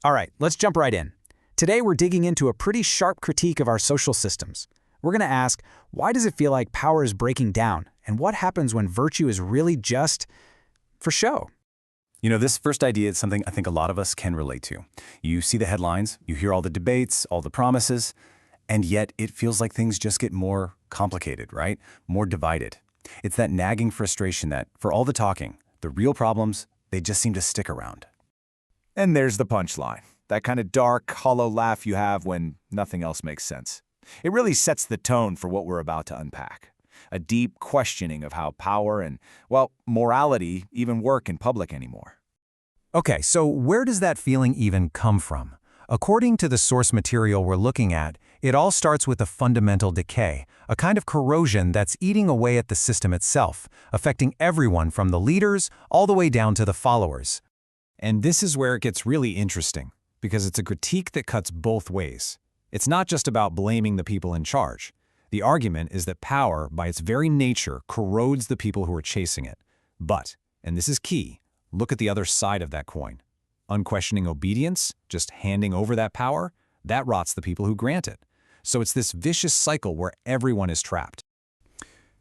All right, let's jump right in. Today we're digging into a pretty sharp critique of our social systems. We're going to ask, why does it feel like power is breaking down, and what happens when virtue is really just for show? This first idea is something I think a lot of us can relate to. You see the headlines, you hear all the debates, all the promises, and yet it feels like things just get more complicated, right? More divided. It's that nagging frustration that, for all the talking, the real problems, they just seem to stick around. And there's the punchline. That kind of dark, hollow laugh you have when nothing else makes sense. It really sets the tone for what we're about to unpack. A deep questioning of how power and, well, morality even work in public anymore. Okay, so where does that feeling even come from? According to the source material we're looking at, it all starts with a fundamental decay, a kind of corrosion that's eating away at the system itself, affecting everyone from the leaders all the way down to the followers. And this is where it gets really interesting, because it's a critique that cuts both ways. It's not just about blaming the people in charge. The argument is that power, by its very nature, corrodes the people who are chasing it. But, and this is key, look at the other side of that coin. Unquestioning obedience, just handing over that power, that rots the people who grant it. So it's this vicious cycle where everyone is trapped.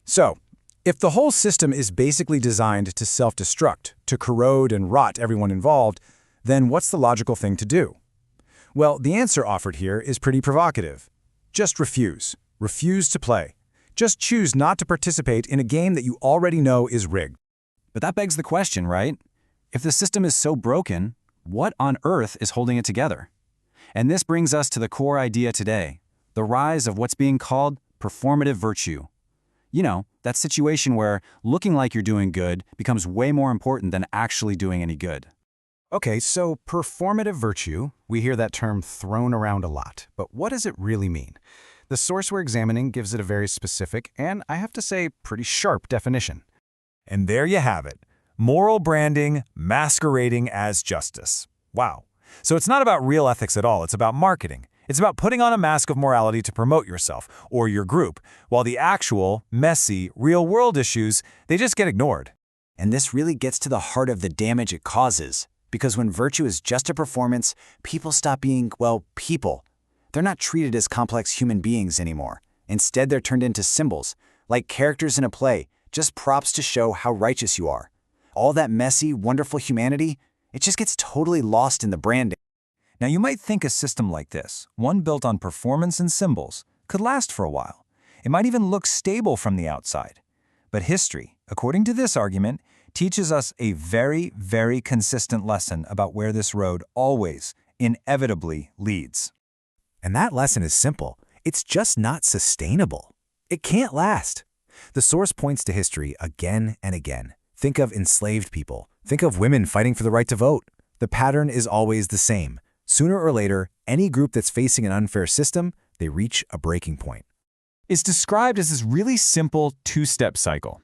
So, if the whole system is basically designed to self-destruct, to corrode and rot everyone involved, then what's the logical thing to do? Well, the answer offered here is pretty provocative. Just refuse. Refuse to play. Just choose not to participate in a game that you already know is rigged. But that begs the question, right? If the system is so broken, what on earth is holding it together? And this brings us to the core idea today, the rise of what's being called performative virtue. That situation where looking like you're doing good becomes way more important than actually doing any good. Okay, so performative virtue, we hear that term thrown around a lot, but what does it really mean? The source we're examining gives it a very specific and, I have to say, pretty sharp definition. And there you have it. Moral branding masquerading as justice. Wow. So it's not about real ethics at all. It's about marketing. It's about putting on a mask of morality to promote yourself or your group, while the actual, messy, real-world issues, they just get ignored. And this really gets to the heart of the damage it causes. Because when virtue is just a performance, people stop being, well, people. They're not treated as complex human beings anymore. Instead, they're turned into symbols, like characters in a play, just props to show how righteous you are. All that messy, wonderful humanity, it just gets totally lost in the branding. Now you might think a system like this, one built on performance and symbols, could last for a while. It might even look stable from the outside. But history, according to this argument, teaches us a very, very consistent lesson about where this road always, inevitably leads. And that lesson is simple. It's just not sustainable. It can't last. The source points to history again and again. Think of enslaved people. Think of women fighting for the right to vote. The pattern is always the same. Sooner or later, any group that's facing an unfair system, they reach a breaking point. It's described as this really simple two-step cycle.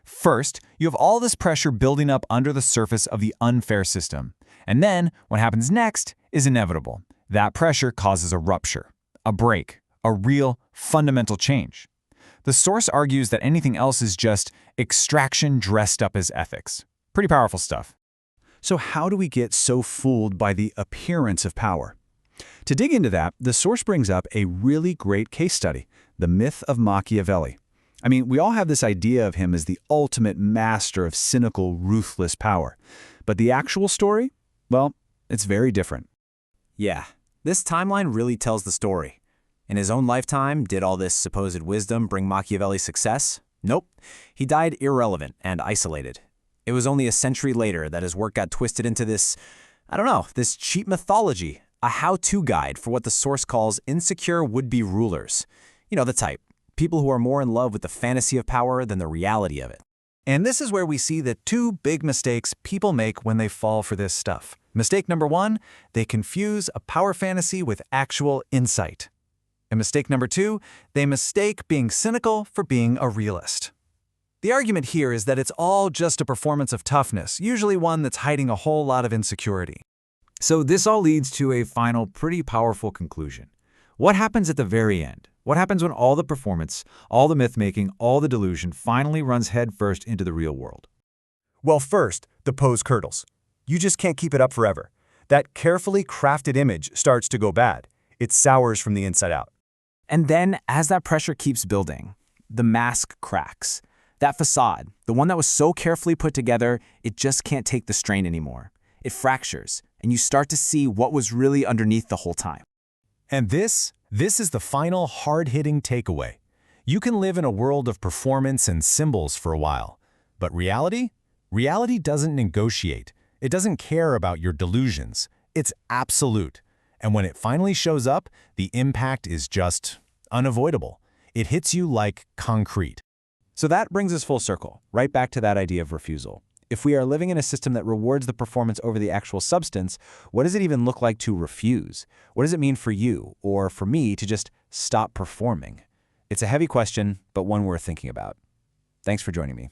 First, you have all this pressure building up under the surface of the unfair system. And then, what happens next is inevitable. That pressure causes a rupture, a break, a real, fundamental change. The source argues that anything else is just extraction dressed up as ethics. Pretty powerful stuff. So how do we get so fooled by the appearance of power? To dig into that, the source brings up a really great case study, the myth of Machiavelli. I mean, we all have this idea of him as the ultimate master of cynical, ruthless power. But the actual story? Well, it's very different. Yeah, this timeline really tells the story. In his own lifetime, did all this supposed wisdom bring Machiavelli success? Nope. He died irrelevant and isolated. It was only a century later that his work got twisted into this cheap mythology, a how-to guide for what the source calls insecure would-be rulers. The type. People who are more in love with the fantasy of power than the reality of it. And this is where we see the two big mistakes people make when they fall for this stuff. Mistake number one, they confuse a power fantasy with actual insight. And mistake number two, they mistake being cynical for being a realist. The argument here is that it's all just a performance of toughness, usually one that's hiding a whole lot of insecurity. So this all leads to a final, pretty powerful conclusion. What happens at the very end? What happens when all the performance, all the myth-making, all the delusion finally runs headfirst into the real world? Well, first, the pose curdles. You just can't keep it up forever. that carefully crafted image starts to go bad. It sours from the inside out. And then, as that pressure keeps building, the mask cracks. That facade, the one that was so carefully put together, it just can't take the strain anymore. It fractures, and you start to see what was really underneath the whole time. And this is the final hard-hitting takeaway. You can live in a world of performance and symbols for a while, but reality doesn't negotiate. It doesn't care about your delusions. It's absolute. And when it finally shows up, the impact is just unavoidable. It hits you like concrete. So that brings us full circle, right back to that idea of refusal. If we are living in a system that rewards the performance over the actual substance, what does it even look like to refuse? What does it mean for you, or for me, to just stop performing? It's a heavy question, but one worth thinking about. Thanks for joining me.